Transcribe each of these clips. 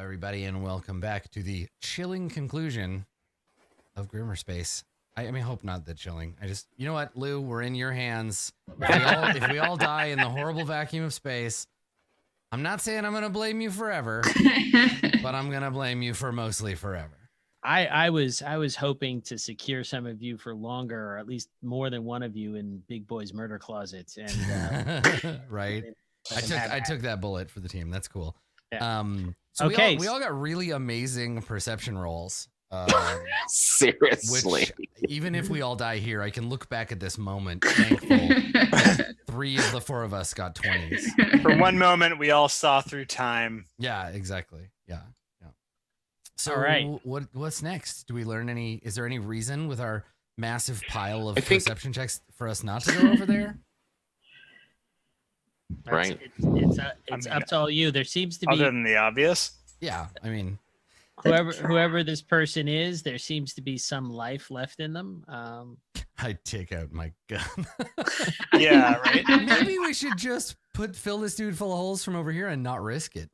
everybody, and welcome back to the chilling conclusion of Grimmmerspace. I mean, hope not that chilling. You know what, Lou, we're in your hands. If we all die in the horrible vacuum of space, I'm not saying I'm going to blame you forever, but I'm going to blame you for mostly forever. I was hoping to secure some of you for longer, or at least more than one of you in Big Boy's murder closet. And right. I took that bullet for the team. That's cool. Yeah. So okay. we all got really amazing perception rolls. Seriously. Which, even if we all die here, I can look back at this moment thankful that 3 of the 4 of us got 20s. For one moment, we all saw through time. Yeah, exactly. Yeah. So all right. What's next? Do we learn any? Is there any reason with our massive pile of perception checks for us not to go over there? Right. It's up to all you. There seems to be, other than the obvious. Yeah, I mean, whoever this person is, there seems to be some life left in them. I take out my gun. Yeah, right. Maybe we should just fill this dude full of holes from over here and not risk it.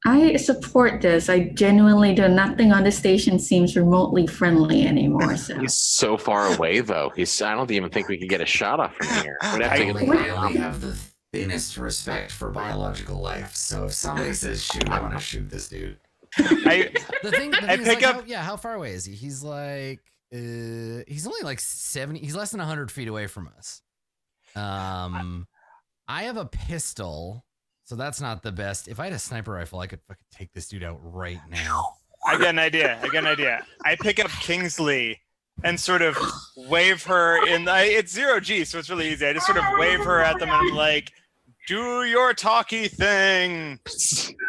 I support this. I genuinely do. Nothing on the station seems remotely friendly anymore. So. He's so far away, though. I don't even think we can get a shot off from here. I only have the thinnest respect for biological life. So if somebody says shoot, I want to shoot this dude. The thing is, like, how far away is he? He's like, he's only like 70. He's less than 100 feet away from us. I have a pistol, so that's not the best. If I had a sniper rifle, I could fucking take this dude out right now. I got an idea. I pick up Kingsley and sort of wave her in. It's 0G, so it's really easy. I just sort of wave her at them and I'm like, do your talkie thing.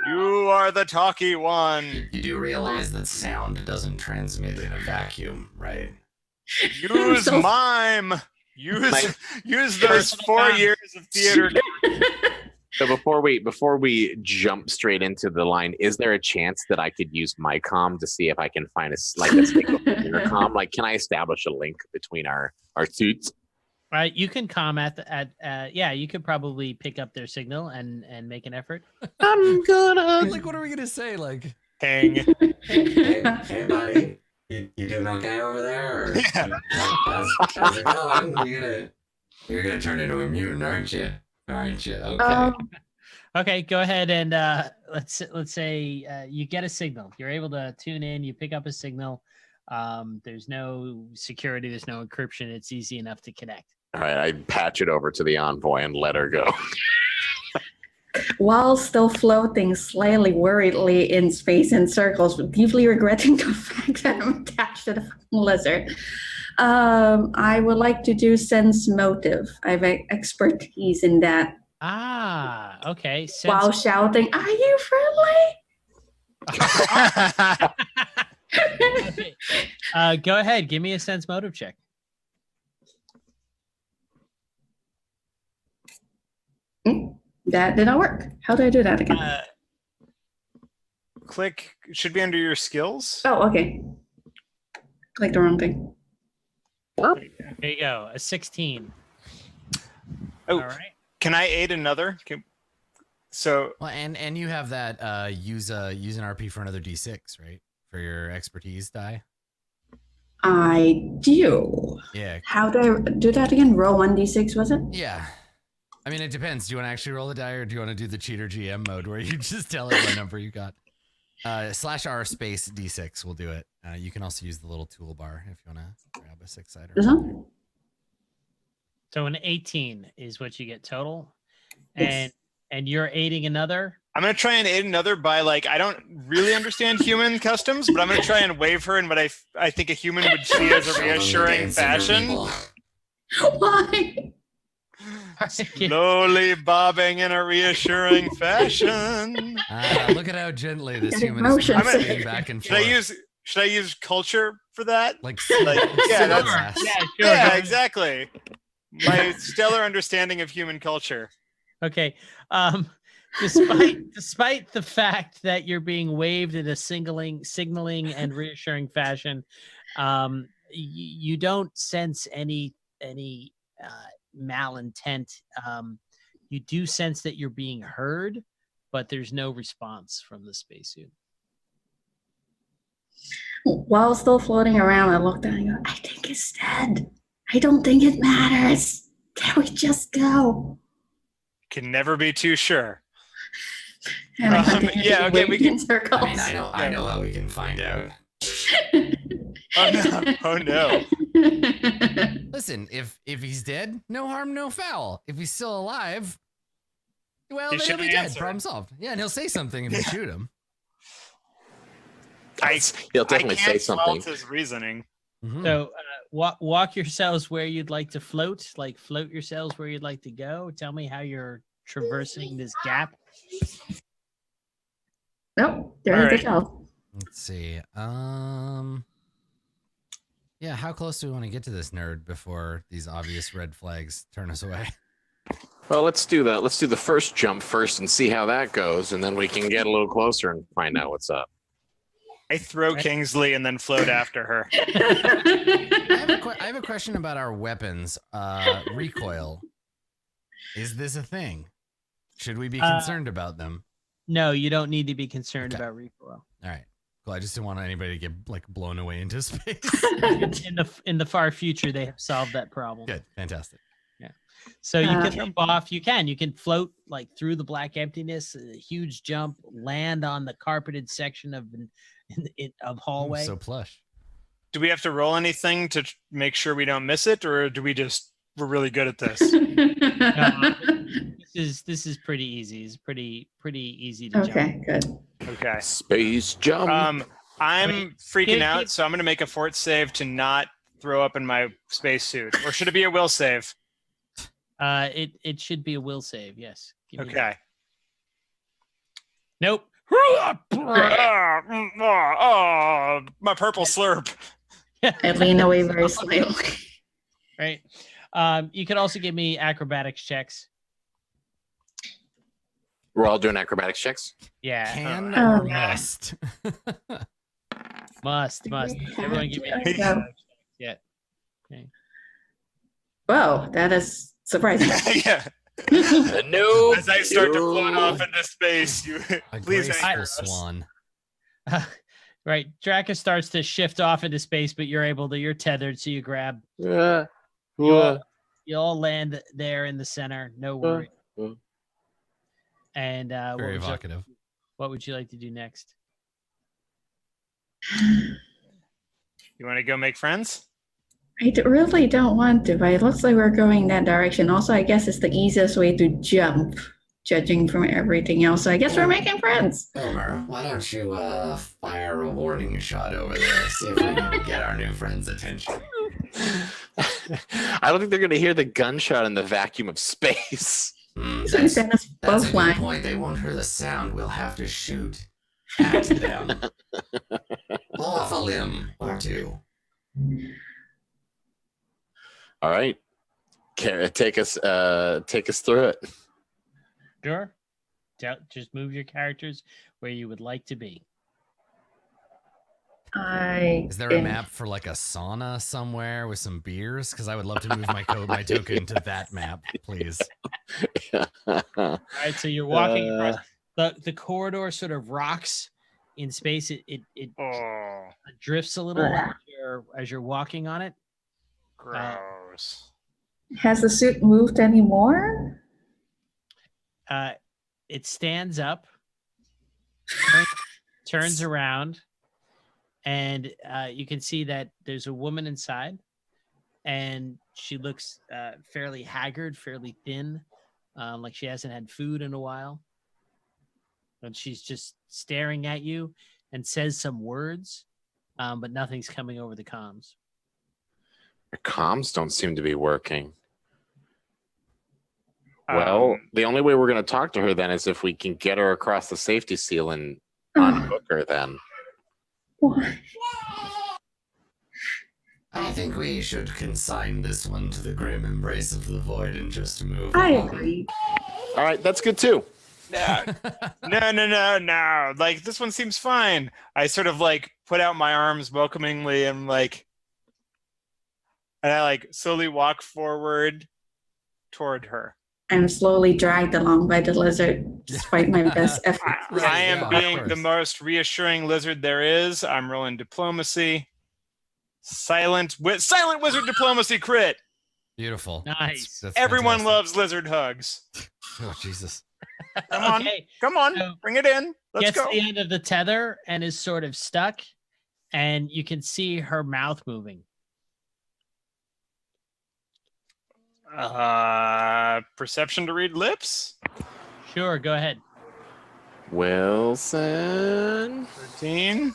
You are the talkie one. You do realize that sound doesn't transmit in a vacuum, right? Use mime. Use those 4 years of theater. So before we jump straight into the line, is there a chance that I could use my comm to see if I can find a signal from intercom? Like, can I establish a link between our suits? Right, you can comm yeah, you could probably pick up their signal and make an effort. I'm gonna like, what are we gonna say? Like, hang. Hey buddy, you doing okay over there? Or, yeah. How's it going? You're gonna turn into a mutant, aren't you? Okay. Okay, go ahead and let's say you get a signal. You're able to tune in. You pick up a signal. There's no security. There's no encryption. It's easy enough to connect. All right, I patch it over to the envoy and let her go. While still floating slightly worriedly in space in circles, deeply regretting the fact that I'm attached to the fucking lizard. I would like to do sense motive. I have expertise in that. Ah, okay. While shouting, "Are you friendly?" Okay. Go ahead. Give me a sense motive check. That did not work. How do I do that again? Click. Should be under your skills. Oh, okay. Click the wrong thing. There you go. A 16. Oh, all right. Can I aid another? Well, and you have that use an RP for another D6, right? For your expertise die. I do. Yeah. How do I do that again? Roll 1d6, was it? Yeah. I mean, it depends. Do you want to actually roll the die, or do you want to do the cheater GM mode where you just tell it what number you got? /R space D6 will do it. You can also use the little toolbar if you want to grab a 6-sider. This one? So an 18 is what you get total. Yes. And you're aiding another? I'm going to try and aid another by, like, I don't really understand human customs, but I'm going to try and wave her in what I think a human would see as a reassuring fashion. Why? Slowly bobbing in a reassuring fashion. Look at how gently this human is moving back and forth. Should I use culture for that? Yeah, exactly. My stellar understanding of human culture. Okay. Despite the fact that you're being waved in a signaling and reassuring fashion, you don't sense any malintent. You do sense that you're being heard, but there's no response from the spacesuit. While still floating around, I look down and go, I think it's dead. I don't think it matters. Can we just go? Can never be too sure. And I continue to yeah, okay, wave we can. in circles. I mean, I know how we can find out. Oh no! Oh no! Listen, if he's dead, no harm, no foul. If he's still alive, well, He then should he'll be dead. answer. Problem solved. Yeah, and he'll say something if you shoot him. He'll definitely say something. Fault his reasoning. Mhm. So walk yourselves where you'd like to float, like float yourselves where you'd like to go. Tell me how you're traversing this gap. Nope, there All is a go. Let's see. Yeah, how close do we want to get to this nerd before these obvious red flags turn us away? Well, let's do the first jump first and see how that goes, and then we can get a little closer and find out what's up. I throw Kingsley and then float after her. I have a question about our weapons. Recoil. Is this a thing? Should we be concerned about them? No, you don't need to be concerned Okay. about recoil. All right. Cool. I just didn't want anybody to get like blown away into space. In the far future, they have solved that problem. Good. Fantastic. So you can jump off. You can float like through the black emptiness, a huge jump, land on the carpeted section of hallway. So plush. Do we have to roll anything to make sure we don't miss it, or do we're really good at this? This is pretty easy. It's pretty easy to Okay, good. Okay. Space jump. I'm freaking out, so I'm going to make a fort save to not throw up in my spacesuit. Or should it be a will save? It should be a will save. Yes. Give me that. Okay. Nope. Oh, my purple slurp. I lean away very slightly. Right. You could also give me acrobatics checks. We're all doing acrobatics checks. Yeah. Can Oh, or yeah. must? Must. Everyone give me There you go. acrobatics checks. Yeah. Okay. Whoa, that is surprising. Yeah. No. As I start to float off into space, you A please graceful anchor us. swan. Right. Dracus starts to shift off into space, but you're tethered, so you grab. Uh, You all land there in the center. No worry. And Very evocative. what would you like to do next? You want to go make friends? Really don't want to, but it looks like we're going that direction. Also, I guess it's the easiest way to jump, judging from everything else. So I guess we're making friends. Elmer, why don't you fire a warning shot over there? See if we can get our new friend's attention. I don't think they're going to hear the gunshot in the vacuum of space. That's Dennis a both good line. point. They won't hear the sound. We'll have to shoot at them. Off a limb or two. All right, take us through it. Sure. Just move your characters where you would like to be. Is there a map for like a sauna somewhere with some beers? Because I would love to move my token to that map, please. All right, so you're walking across the corridor, sort of rocks in space. It Oh, drifts a little as you're walking on it. gross. Has the suit moved anymore? It stands up, turns around, and you can see that there's a woman inside, and she looks fairly haggard, fairly thin, like she hasn't had food in a while. And she's just staring at you and says some words, but nothing's coming over the comms. The comms don't seem to be working. Well, the only way we're going to talk to her then is if we can get her across the safety seal and unhook her then. What? I think we should consign this one to the grim embrace of the void and just move I on. agree. All right, that's good too. No. Like, this one seems fine. I sort of like put out my arms welcomingly and I like slowly walk forward toward her. I'm slowly dragged along by the lizard, despite my best effort. I am being the most reassuring lizard there is. I'm rolling diplomacy. Silent wizard diplomacy crit. Beautiful. Nice. That's Everyone fantastic. loves lizard hugs. Oh Jesus. Come on, So bring it in. Let's gets go. to the end of the tether and is sort of stuck, and you can see her mouth moving. Perception to read lips. Sure, go ahead. Wilson. 13.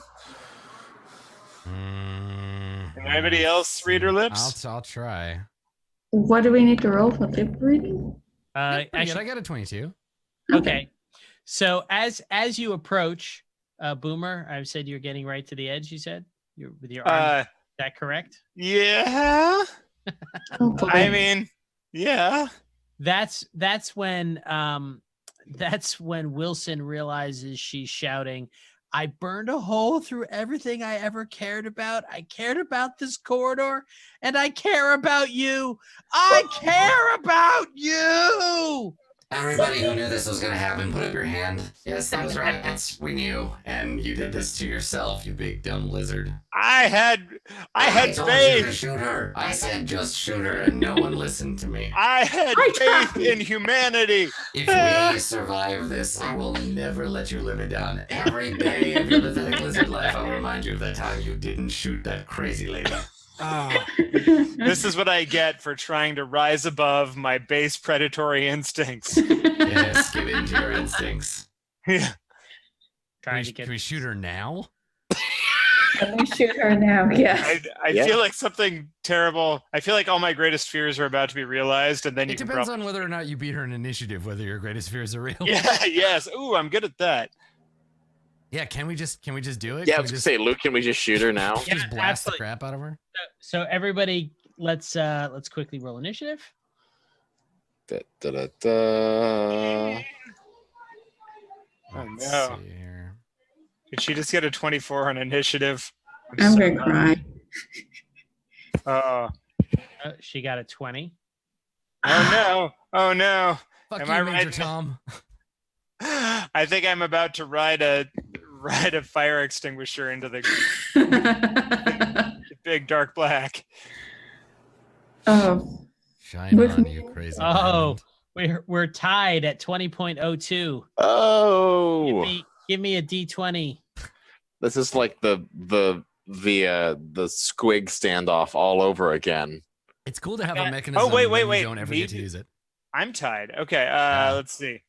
Can anybody else read her lips? I'll try. What do we need to roll for lip reading? Actually, I got a 22. okay. So as you approach, Boomer, I've said you're getting right to the edge. You said with your arm. Is that correct? Yeah. I mean, yeah. That's when Wilson realizes she's shouting, I burned a hole through everything I ever cared about. I cared about this corridor, and I care about you. I care about you. Everybody who knew this was going to happen, put up your hand. Yes, that was right. We knew. And you did this to yourself, you big dumb lizard. I had told you to faith. shoot her. I said just shoot her, and no one listened to me. I had faith in humanity. If we survive this, I will never let you live it down. Every day of your pathetic lizard life, I'll remind you of the time you didn't shoot that crazy lady. Oh, this is what I get for trying to rise above my base predatory instincts. Yes, give in to your instincts. Yeah. Trying to get. Can we shoot her now? Can we shoot her now? Yeah. I feel like something terrible. I feel like all my greatest fears are about to be realized, and then It depends on whether or not you beat her in initiative, whether your greatest fears are real. Yeah. Yes. Ooh, I'm good at that. Yeah, can we just do it? Yeah, I Can was we gonna say, Luke, can we just shoot her now? just blast absolutely. the crap out of her? So everybody, let's quickly roll initiative. Da, da, da, da. Oh, Let's no. see here. Did she just get a 24 on initiative? I'm going to cry. Oh. She got a 20. Oh no. Oh no. Fuck Am you, I Major right? Tom. I think I'm about to ride a fire extinguisher into the big dark black. Oh, Shine With on, me. you crazy. Oh, diamond. we're tied at 20.02. Oh, Give me a D20. this is like the squig standoff all over again. It's cool to have Oh, a mechanism wait, when wait. you don't ever Me get to too. use it. I'm tied. Okay, let's see.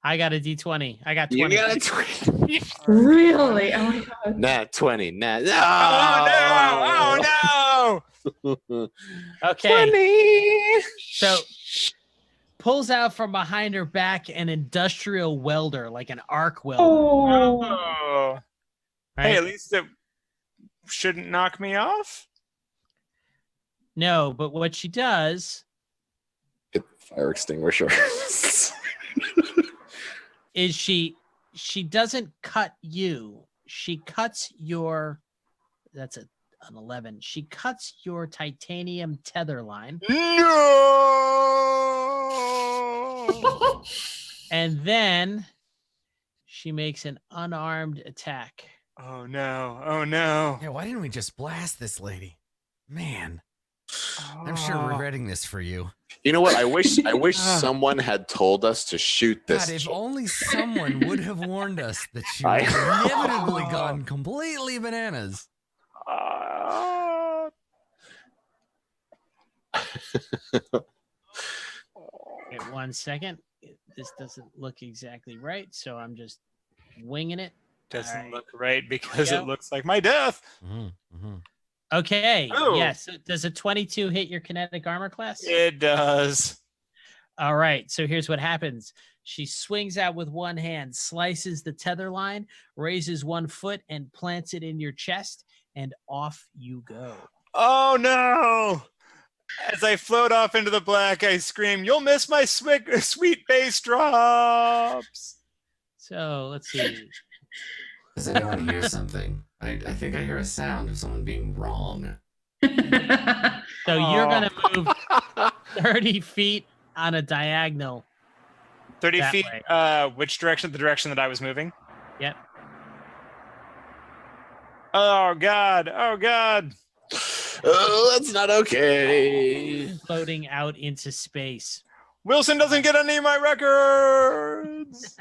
I got a D20. I got You 20. got a 20. really? Oh my god. Nah, 20. Nah. Oh no! Okay. 20. So pulls out from behind her back an industrial welder, like an arc welder. Oh. Oh. Right? Hey, at least it shouldn't knock me off. No, but what she does Hit the fire extinguisher. is she doesn't cut you. She cuts your that's an 11. She cuts your titanium tether line, No! and then she makes an unarmed attack. Oh no! Oh no! Yeah, why didn't we just blast this lady? Man, I'm sure Oh. regretting this for you. You know what? I wish someone had told us to shoot this. God, if only someone would have warned us that she I would have know. inevitably gone completely bananas. Wait 1 second. This doesn't look exactly right, so I'm just winging it. Doesn't Alright. look right because Go. it looks like my death. Okay. Oh. Yes. Does a 22 hit your kinetic armor class? It does. All right. So here's what happens. She swings out with one hand, slices the tether line, raises 1 foot, and plants it in your chest, and off you go. Oh no! As I float off into the black, I scream, "You'll miss my sweet bass drops!" So let's see. Does anyone hear something? I think I hear a sound of someone being wrong. So you're going to move 30 feet on a diagonal 30 That feet. way. Which direction? The direction that I was moving. Yep. Oh God! Oh God! Oh, that's not okay. Floating out into space. Wilson doesn't get any of my records.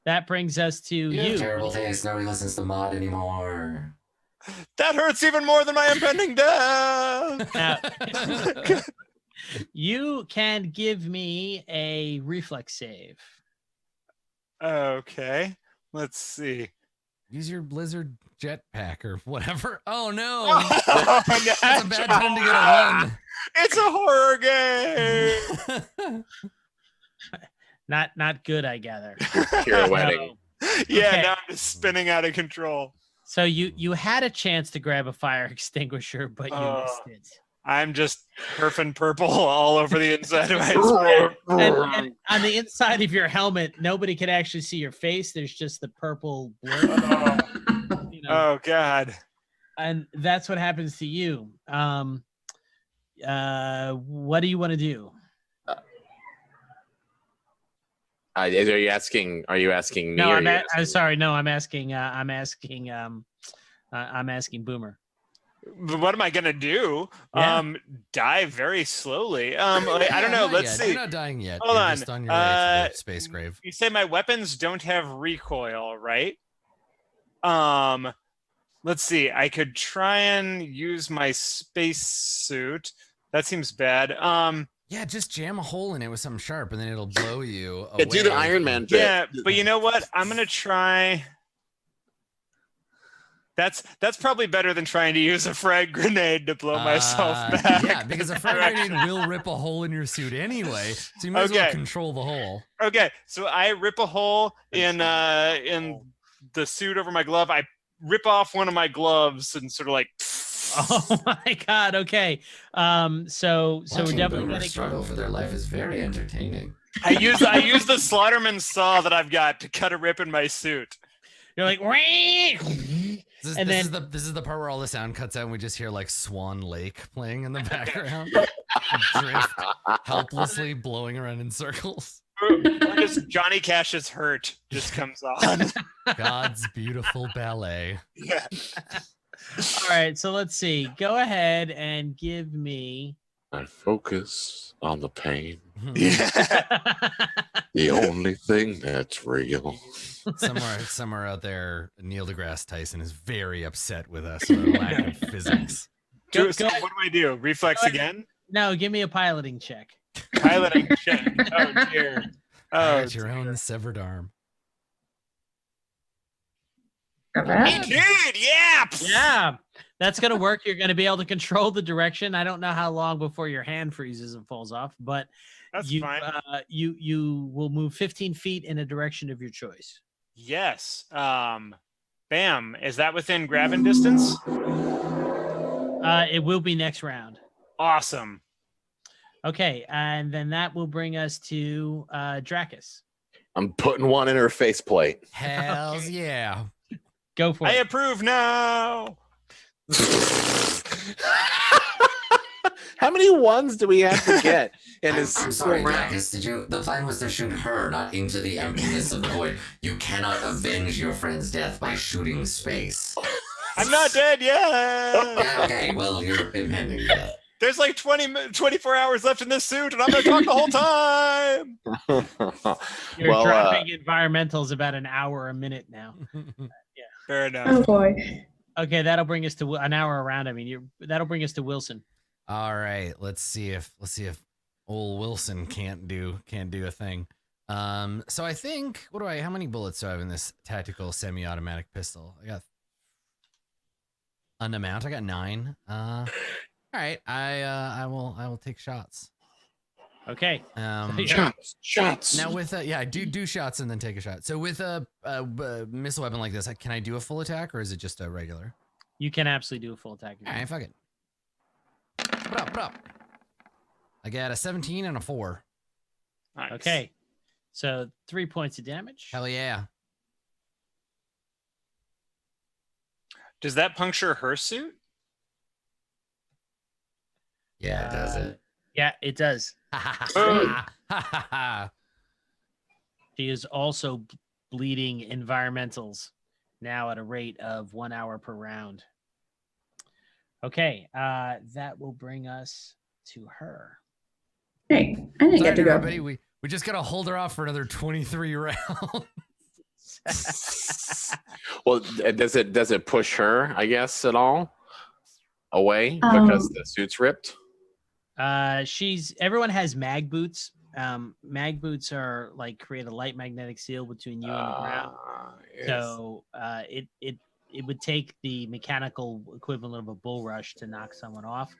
That brings us to You have you. terrible taste. Nobody listens to Mod anymore. That hurts even more than my impending death. Now, you can give me a reflex save. Okay, let's see. Use your blizzard jetpack or whatever. Oh no! Oh, That's a bad time to get a It's a horror game. Not good, I gather. Pirouetting. Yeah, Okay. now I'm just spinning out of control. So you had a chance to grab a fire extinguisher, but you missed it. I'm just perfing purple all over the inside of my spread. And on the inside of your helmet, nobody can actually see your face. There's just the purple blur. You know, Oh God. and that's what happens to you. What do you want to do? Are you asking me? No, or I'm you asking- I'm sorry. No, I'm asking Boomer. But what am I gonna do? Yeah. Die very slowly. I don't know. Not Let's yet. see. You're not dying yet. Hold You're on. just on your way to the space grave. You say my weapons don't have recoil, right? Let's see. I could try and use my space suit. That seems bad. Yeah, just jam a hole in it with something sharp, and then it'll blow you. Yeah, do the away. Iron Man bit. Yeah, but you know what? I'm gonna try. That's probably better than trying to use a frag grenade to blow myself back. Yeah, because a frag grenade will rip a hole in your suit anyway, so you might as well Okay. control the hole. Okay, so I rip a hole in the suit over my glove. I rip off one of my gloves and sort of like. Oh my God. Okay. So we're Watching definitely boomers gonna struggle for their life is very entertaining. I use the Slaughterman saw that I've got to cut a rip in my suit. You're like, And This then- is the part where all the sound cuts out and we just hear like Swan Lake playing in the background. Drift helplessly blowing around in circles. Or just Johnny Cash's Hurt just comes on. God's beautiful ballet. Yeah. all right. So let's see. Go ahead and give me. I focus on the pain. Yeah. The only thing that's real. somewhere out there, Neil deGrasse Tyson is very upset with us for the lack of physics. Go- So go- what do I do? Reflex Go ahead. again? No, give me a piloting check. Piloting check. Oh dear. Oh, At your own severed arm. Not bad. dude, yeah. Yeah, that's gonna work. You're gonna be able to control the direction. I don't know how long before your hand freezes and falls off, but That's you fine. you will move 15 feet in a direction of your choice. Yes. Bam. Is that within grabbing distance? It will be next round. Awesome. Okay, and then that will bring us to Dracus. I'm putting one in her faceplate. Hells yeah. Go for I it. approve now. How many ones do we have to get in I'm this sorry, round? Dracus. The plan was to shoot her, not into the emptiness of the void. You cannot avenge your friend's death by shooting space. I'm not dead yet. Yeah, okay, well, you're impending death. There's like 24 hours left in this suit, and I'm going to talk the whole time. You're well, dropping environmentals about an hour a minute now. Fair enough. Oh boy. Okay, that'll bring us to an hour around. I mean, that'll bring us to Wilson. All right, let's see if old Wilson can't do a thing. So I think how many bullets do I have in this tactical semi-automatic pistol? I got an amount. I got 9. All right, I will take shots. Okay. Shots. Now with I do shots and then take a shot. So with a missile weapon like this, can I do a full attack or is it just a regular? You can absolutely do a full attack. All right, fuck it. What up? I got a 17 and a 4. Nice. Okay. So 3 points of damage. Hell yeah. Does that puncture her suit? Yeah, does it? Yeah, it does. She is also bleeding environmentals now at a rate of 1 hour per round. Okay, that will bring us to her. Hey, I didn't get to go. Everybody, we just gotta hold her off for another 23 rounds. Well, does it push her, I guess, at all away because the suit's ripped? Everyone has mag boots. Mag boots are like create a light magnetic seal between you and the ground. Yes. So it would take the mechanical equivalent of a bull rush to knock someone off,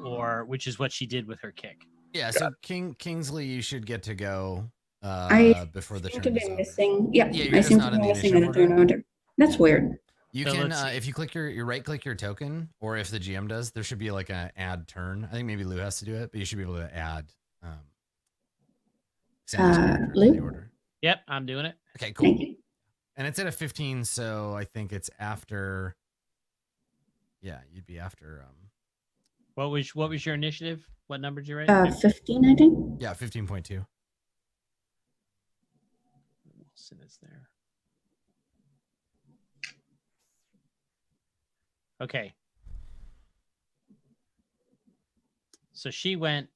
or which is what she did with her kick. Yeah, so Kingsley, you should get to go before the seem turn to is be over. missing. Yeah, you're I just seem not to in be the missing initiative a turn order. That's weird. You So can, let's see. if you click your right click your token, or if the GM does, there should be like an add turn. I think maybe Lou has to do it, but you should be able to add Sandy's character to Lou? the order. Yep, I'm doing it. Okay, cool. Thank you. And it's at a 15, so I think it's after. Yeah, you'd be after. What was your initiative? What number did you write? 15, I think. Yeah, 15.2. Wilson is there. Okay. So she went.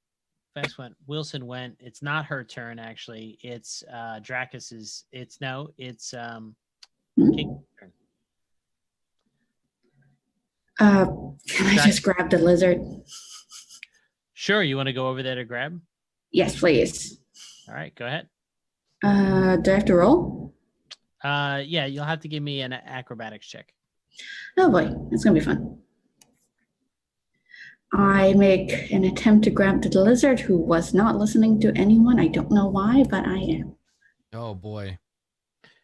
Fess went. Wilson went. It's not her turn actually. It's Dracus's. It's King's turn. Can I just grab the lizard? Sure. You want to go over there to grab? Yes, please. All right. Go ahead. Do I have to roll? Yeah. You'll have to give me an acrobatics check. Oh boy, it's gonna be fun. I make an attempt to grab the lizard, who was not listening to anyone. I don't know why, but I am. Oh boy.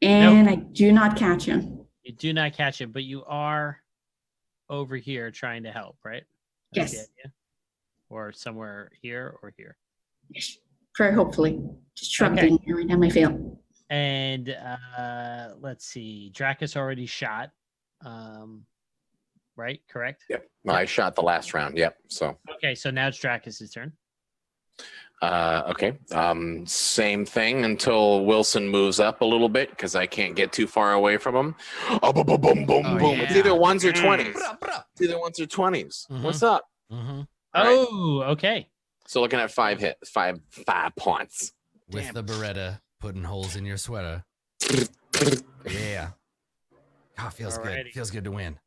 And I do not catch him. You do not catch him, but you are over here trying to help, right? That's the Yes. idea? Or somewhere here or here. Yes. Very hopefully. Just shrugging Okay. every time I fail. And let's see. Dracus already shot. Right? Correct? Yep. I shot the last round. Yep. So. Okay, so now it's Dracus's turn. Okay. Same thing until Wilson moves up a little bit because I can't get too far away from him. Oh, boom, boom, boom, boom, Oh, boom. yeah. It's either ones or 20s. Bruh, bruh. It's either ones or 20s. Mhm. What's up? Mm-hmm. All right. Oh, okay. So looking at five points. With Damn. the Beretta putting holes in your sweater. Yeah. God, feels good. Alrighty. Feels good to win.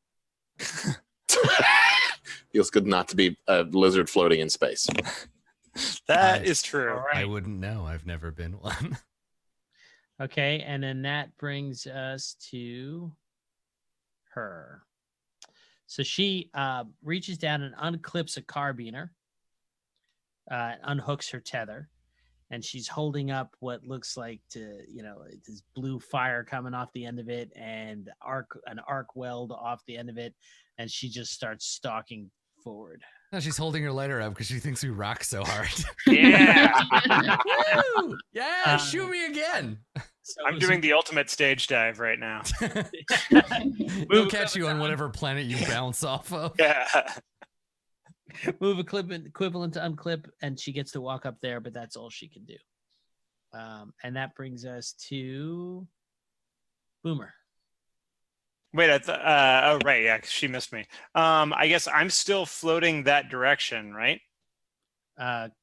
Feels good not to be a lizard floating in space. That I- is true. All right. I wouldn't know. I've never been one. Okay, and then that brings us to her. So she reaches down and unclips a carbiner, unhooks her tether, and she's holding up what looks like this blue fire coming off the end of it and an arc weld off the end of it, and she just starts stalking forward. No, she's holding her lighter up because she thinks we rock so hard. Yeah. Woo! Yeah, shoot me again. So I'm doing the ultimate stage dive right now. We'll catch you on whatever planet you bounce off of. Yeah. move equivalent to unclip, and she gets to walk up there, but that's all she can do. And that brings us to Boomer. Wait, oh right, yeah, 'cause she missed me. I guess I'm still floating that direction, right?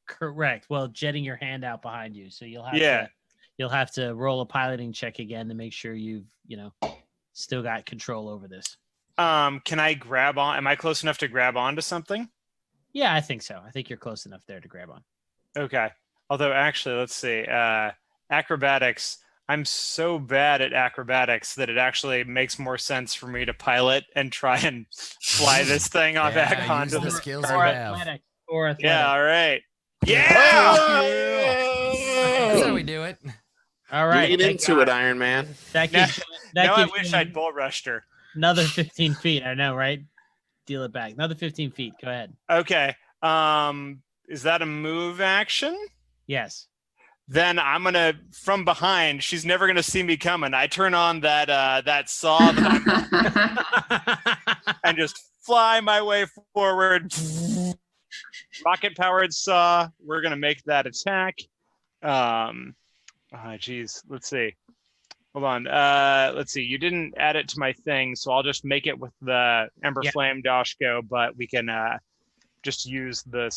Correct. Well, jetting your hand out behind you, so you'll have to roll a piloting check again to make sure you've still got control over this. Can I grab on? Am I close enough to grab onto something? Yeah, I think so. I think you're close enough there to grab on. Okay. Although actually, let's see. Acrobatics. I'm so bad at acrobatics that it actually makes more sense for me to pilot and try and fly this thing on back use onto the the skills Or you have. athletic. Or athletic. Yeah, all right. That's Yeah! how we do it. All right. Lean thank into God. it, Iron Man. That Now- gives, Now I gives wish you I'd bull rushed her. another 15 feet. I know, right? Deal it back. Another 15 feet. Go ahead. Okay. Is that a move action? Yes. Then I'm gonna from behind. She's never gonna see me coming. I turn on that saw and just fly my way forward. Rocket powered saw. We're gonna make that attack. Geez. Let's see. Hold on. Let's see. You didn't add it to my thing, so I'll just make it with the Ember Flame Doshko, but we can just use the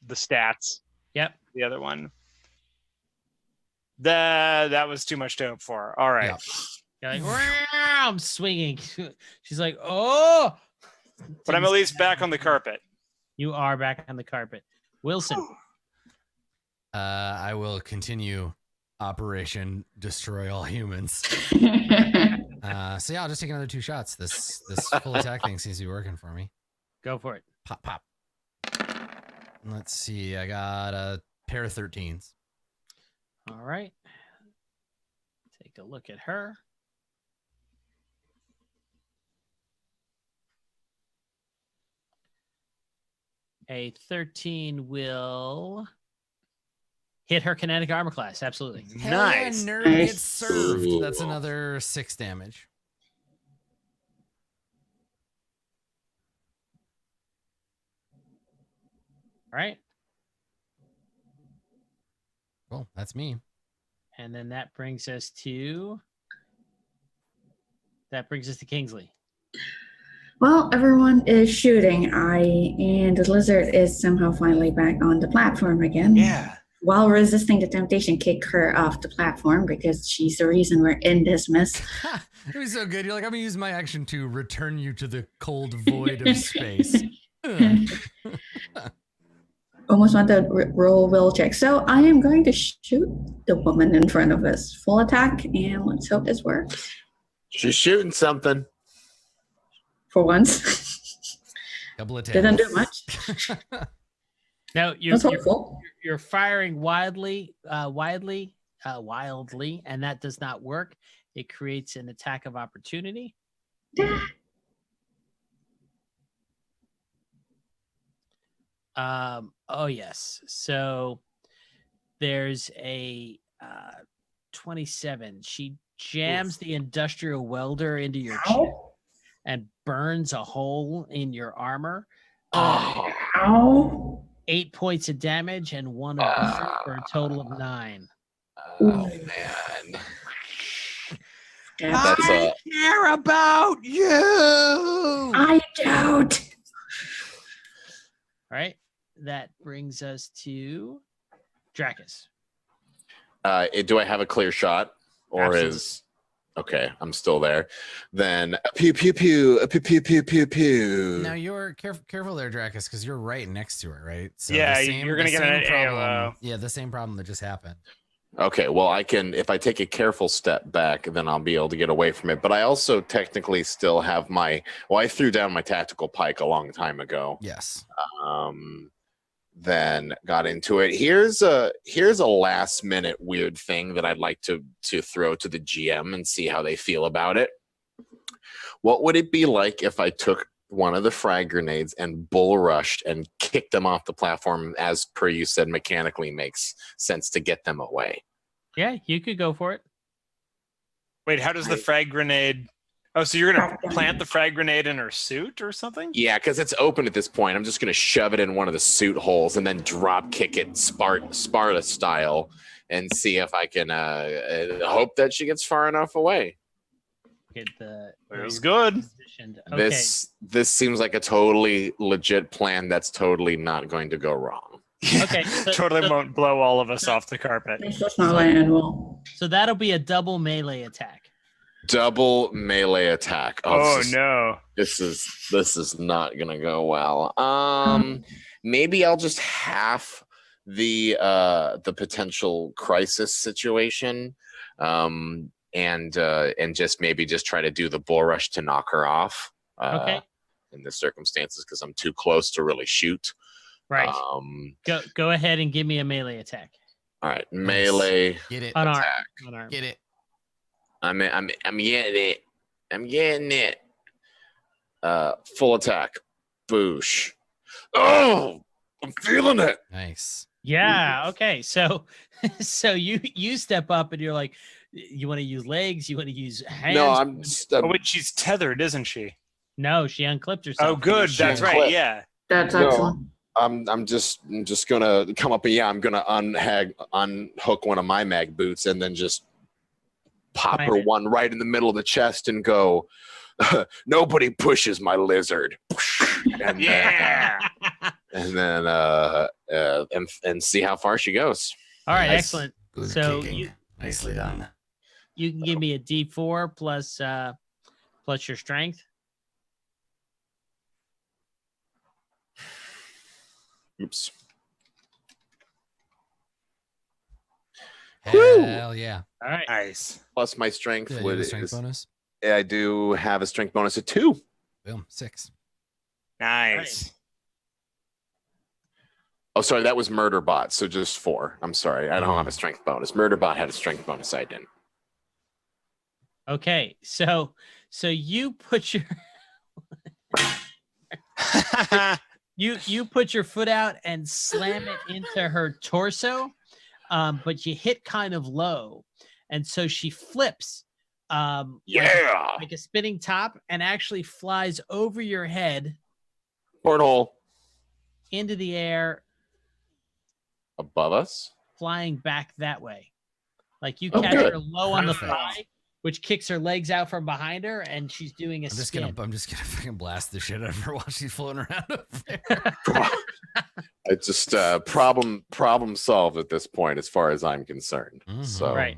stats. Yep. The other one. That was too much to hope for. All right. You're like, I'm swinging. She's like, oh. But I'm at least back on the carpet. You are back on the carpet. Wilson. I will continue Operation Destroy All Humans. So yeah, I'll just take another 2 shots. This full attack thing seems to be working for me. Go for it. Pop, pop. Let's see. I got a pair of 13s. All right. Take a look at her. A 13 will hit her kinetic armor class. Absolutely. Nice. Nerd gets served. That's another 6 damage. All right. Well, that's me. And then that brings us to Kingsley. Well, everyone is shooting. And the lizard is somehow finally back on the platform again. Yeah. While resisting the temptation, kick her off the platform because she's the reason we're in this mess. It was so good. You're like, I'm gonna use my action to return you to the cold void of space. Almost want to roll will check. So I am going to shoot the woman in front of us. Full attack, and let's hope this works. She's shooting something. For once. Couple of Didn't do much. Now you're firing wildly, and that does not work. It creates an attack of opportunity. Oh yes. So there's a 27. She jams the industrial welder into your chest and burns a hole in your armor. 8 points of damage and 1 of burn for a total of 9. Oh man. I care about you. I don't. All right. That brings us to Dracus. Do I have a clear shot, or Absolutely. is okay? I'm still there. Then pew pew pew pew pew pew pew pew. Now you're careful there, Dracus, because you're right next to her, right? So Yeah, you're gonna get an AOO. Yeah, the same problem that just happened. Okay, well, I can, if I take a careful step back, then I'll be able to get away from it. But I also technically still have I threw down my tactical pike a long time ago. Yes. Then got into it. Here's a last minute weird thing that I'd like to throw to the GM and see how they feel about it. What would it be like if I took one of the frag grenades and bull rushed and kicked them off the platform, as per you said, mechanically makes sense to get them away? Yeah, you could go for it. Wait, how does the frag grenade? Oh, so you're gonna plant the frag grenade in her suit or something? Yeah, because it's open at this point. I'm just gonna shove it in one of the suit holes and then drop kick it Sparta style and see if I can hope that she gets far enough away. Get the. It was good. Okay. This seems like a totally legit plan that's totally not going to go wrong. Okay. Totally won't blow all of us off the carpet. That's not land well. So that'll be a double melee attack. Double melee attack. Oh no. This is not gonna go well. Maybe I'll just half the potential crisis situation. And just maybe try to do the bull rush to knock her off. Okay. In the circumstances, because I'm too close to really shoot. Right. Go ahead and give me a melee attack. All right, melee. Get it. Unarmed. Attack. Unarmed. Get it. I'm getting it. I'm getting it. Full attack. Boosh. Oh, I'm feeling it. Nice. Yeah. Okay. So you step up and you're like, you want to use legs? You want to use hands? No, Oh wait, she's tethered, isn't she? No, she unclipped herself. Oh, good. That's right. Yeah. That's No. excellent. I'm just gonna come up and I'm gonna unhook one of my mag boots and then just pop her one right in the middle of the chest and go, nobody pushes my lizard. And then see how far she goes. All right, excellent. Good So kicking. Nicely done. You can give me a D4 plus your strength. Oops. Hell yeah. All right. Nice. Plus my strength. Yeah, you have a strength bonus? I do have a strength bonus of 2. Boom, 6. Nice. Oh, sorry, that was Murderbot, so just 4. I'm sorry, I don't have a strength bonus. Murderbot had a strength bonus, I didn't. Okay, so you put your you put your foot out and slam it into her torso, but you hit kind of low, and so she flips, like a spinning top, and actually flies over your head, Porthole into the air, above us, flying back that way. Like you catch her low on the thigh, which kicks her legs out from behind her, and she's doing a spin. I'm just gonna fucking blast the shit out of her while she's floating around up there. It's just problem solved at this point, as far as I'm concerned. So right.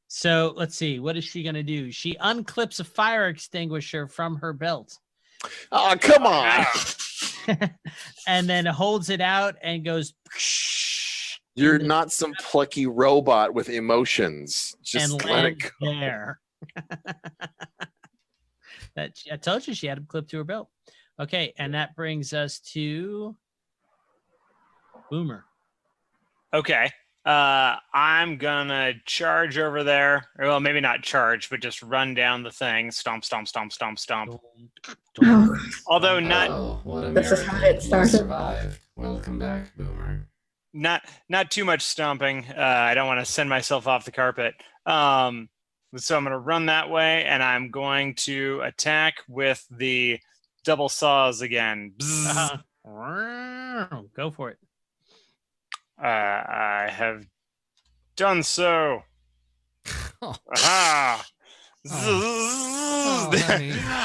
So let's see. What is she gonna do? She unclips a fire extinguisher from her belt. Oh, come on! And then holds it out and goes. You're not some plucky robot with emotions. Just let it go. There. I told you she had him clipped to her belt. Okay, and that brings us to Boomer. Okay. I'm gonna charge over there. Well, maybe not charge, but just run down the thing. Stomp, stomp, stomp, stomp, stomp. Oh, Although not what a this is how miracle. it started. You survived. Welcome back, Boomer. not too much stomping. I don't want to send myself off the carpet. So I'm going to run that way, and I'm going to attack with the double saws again. Go for it. I have done so. Aha!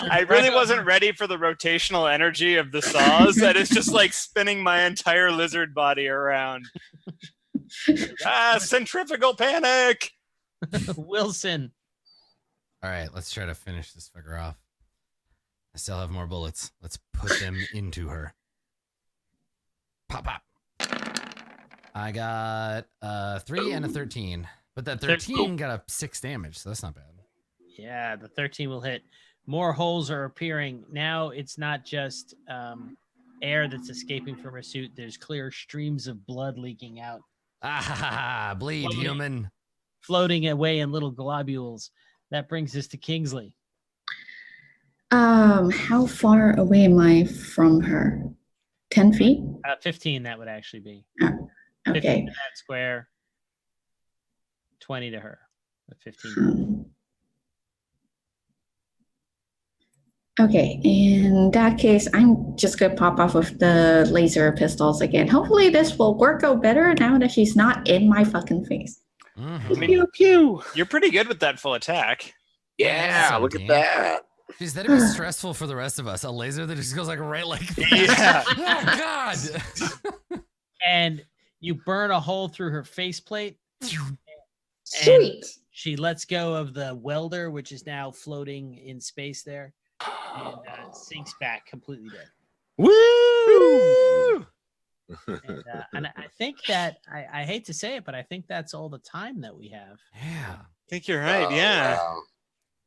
I really wasn't ready for the rotational energy of the saws, and it's just like spinning my entire lizard body around. Centrifugal panic! Wilson. All right, let's try to finish this fucker off. I still have more bullets. Let's put them into her. Pop, pop. I got 3 and a 13. But that 13 got a 6 damage, so that's not bad. Yeah, the 13 will hit. More holes are appearing. Now it's not just air that's escaping from her suit. There's clear streams of blood leaking out. Ah, bleed, human. Floating away in little globules. That brings us to Kingsley. How far away am I from her? 10 feet? 15, that would actually be. Oh, 15 okay. to that square. 20 to her. 15. Okay, in that case, I'm just gonna pop off with the laser pistols again. Hopefully this will work out better now that she's not in my fucking face. Pew, pew. You're pretty good with that full attack. Yeah, look at that. Jeez, that'd be stressful for the rest of us. A laser that just goes like right like that. Yeah. Oh, God. And you burn a hole through her faceplate. Sweet. She lets go of the welder, which is now floating in space there, and sinks back completely dead. Woo! And I think that I hate to say it, but I think that's all the time that we have. Yeah. I think you're right. Yeah. Wow.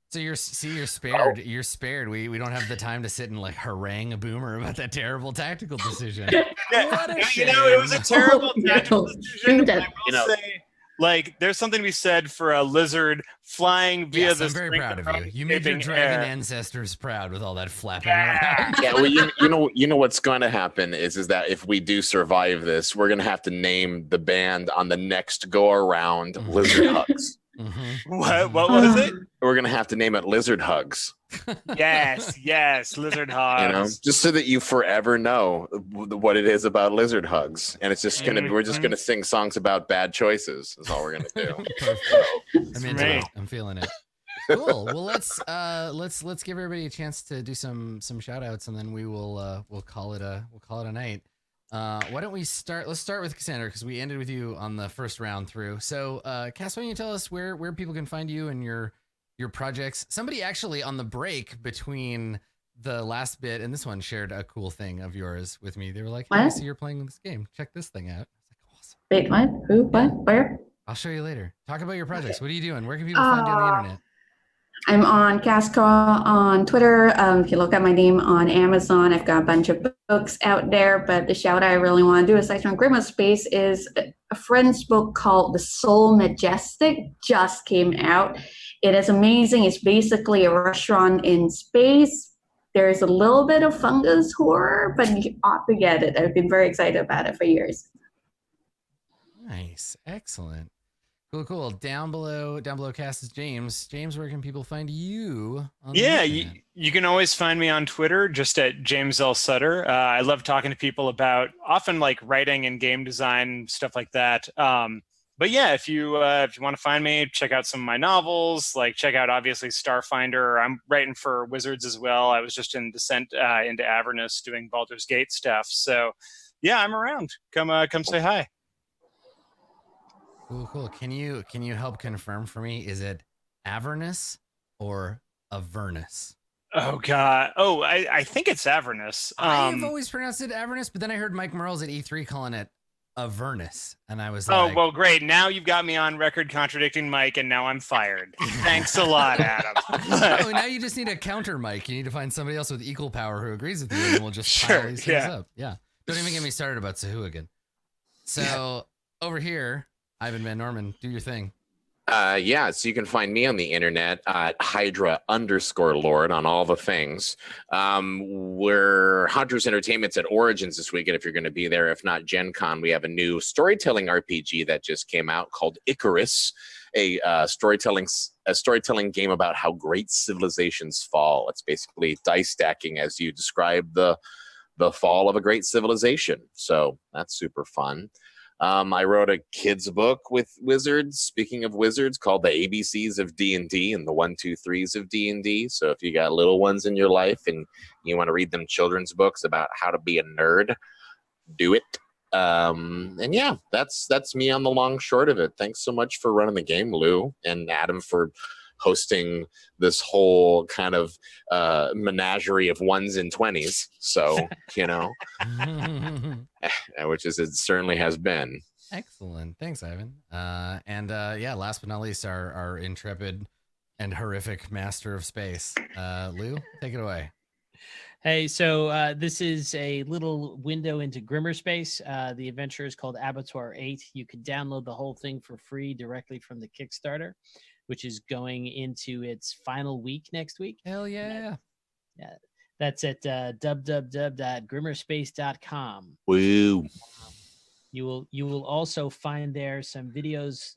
So you're spared. You're spared. We don't have the time to sit and like harangue a Boomer about that terrible tactical decision. What a shame. It was a terrible tactical decision. That. I will say, like, there's something to be said for a lizard flying via Yes, the. I'm very proud of you. You made your dragon ancestors proud with all that flapping around. Yeah, well, you know what's going to happen is that if we do survive this, we're going to have to name the band on the next go around Lizard Hugs. What was it? We're gonna have to name it Lizard Hugs. Yes, Lizard Hugs. Just so that you forever know what it is about Lizard Hugs, and it's just we're just gonna sing songs about bad choices. Is all we're gonna do. I'm into it. I'm feeling it. Cool. Well, let's give everybody a chance to do some shout outs, and then we'll call it a night. Why don't we start? Let's start with Cassandra, because we ended with you on the first round through. So, Cass, why don't you tell us where people can find you and your projects? Somebody actually on the break between the last bit and this one shared a cool thing of yours with me. They were like, "Hey, I see you're playing this game. Check this thing out." I was like, "Awesome." Wait, what? Who? What? Where? I'll show you later. Talk about your projects. What are you doing? Where can people find you on the internet? I'm on Casca on Twitter. If you look at my name on Amazon, I've got a bunch of books out there. But the shout out I really want to do, aside from Grimmmerspace, is a friend's book called The Soul Majestic. Just came out. It is amazing. It's basically a restaurant in space. There's a little bit of fungus horror, but you ought to get it. I've been very excited about it for years. Nice, excellent. Cool. Down below Cass is James. James, where can people find you? You can always find me on Twitter, just at James L. Sutter. I love talking to people about often like writing and game design, stuff like that. But yeah, if you want to find me, check out some of my novels. Like check out obviously Starfinder. I'm writing for Wizards as well. I was just in Descent into Avernus doing Baldur's Gate stuff. So yeah, I'm around. Come say hi. Cool. Can you help confirm for me? Is it Avernus or Avernus? Oh God! Oh, I think it's Avernus. I've always pronounced it Avernus, but then I heard Mike Merles at E3 calling it Avernus, and I was like, "Oh well, great! Now you've got me on record contradicting Mike, and now I'm fired. Thanks a lot, Adam." Oh, now you just need a counter, Mike. You need to find somebody else with equal power who agrees with you, and we'll just pile these things up. Yeah. Don't even get me started about Sahuagin. So over here. Ivan Van Norman, do your thing. So you can find me on the internet at Hydra_Lord on all the things. We're Hunters Entertainment's at Origins this weekend if you're going to be there. If not, Gen Con, we have a new storytelling RPG that just came out called Icarus, a storytelling game about how great civilizations fall. It's basically dice stacking as you describe the fall of a great civilization. So that's super fun. I wrote a kid's book with Wizards, speaking of Wizards, called The ABCs of D&D and the 1, 2, 3s of D&D. So if you got little ones in your life and you want to read them children's books about how to be a nerd, do it. And yeah, that's me on the long short of it. Thanks so much for running the game, Lou, and Adam for hosting this whole kind of menagerie of 1s and 20s. So, which is it certainly has been. Excellent. Thanks, Ivan. Last but not least, our intrepid and horrific master of space. Lou, take it away. Hey, so this is a little window into Grimmmerspace. The adventure is called Abattoir 8. You can download the whole thing for free directly from the Kickstarter, which is going into its final week next week. Hell yeah. Yeah. That's at www.grimmmerspace.com. Woo. You will also find there some videos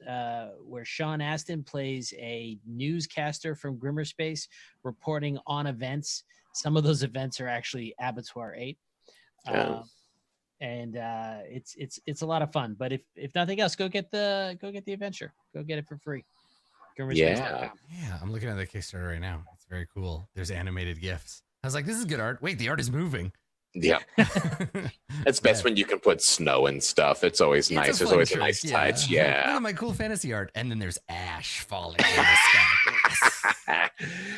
where Sean Astin plays a newscaster from Grimmmerspace reporting on events. Some of those events are actually Abattoir 8. It's a lot of fun. But if nothing else, go get the adventure. Go get it for free. Yeah, I'm looking at the Kickstarter right now. It's very cool. There's animated GIFs. I was like, this is good art. Wait, the art is moving. Yeah. It's best when you can put snow and stuff. It's always nice. There's always a nice touch. Yeah. Look at my cool fantasy art. And then there's ash falling in the sky.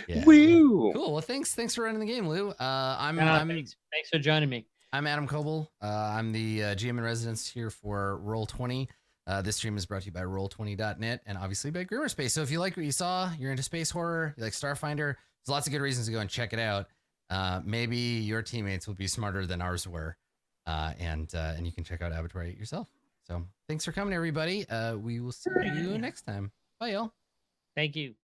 Yeah. Woo. Cool. Well, thanks for running the game, Lou. Thanks for joining me. I'm Adam Coble. I'm the GM in residence here for Roll20. This stream is brought to you by Roll20.net and obviously by Grimmmerspace. So if you like what you saw, you're into space horror, you like Starfinder, there's lots of good reasons to go and check it out. Maybe your teammates will be smarter than ours were, and you can check out Abattoir 8 yourself. So thanks for coming, everybody. We will see you next time. Bye, y'all. Thank you.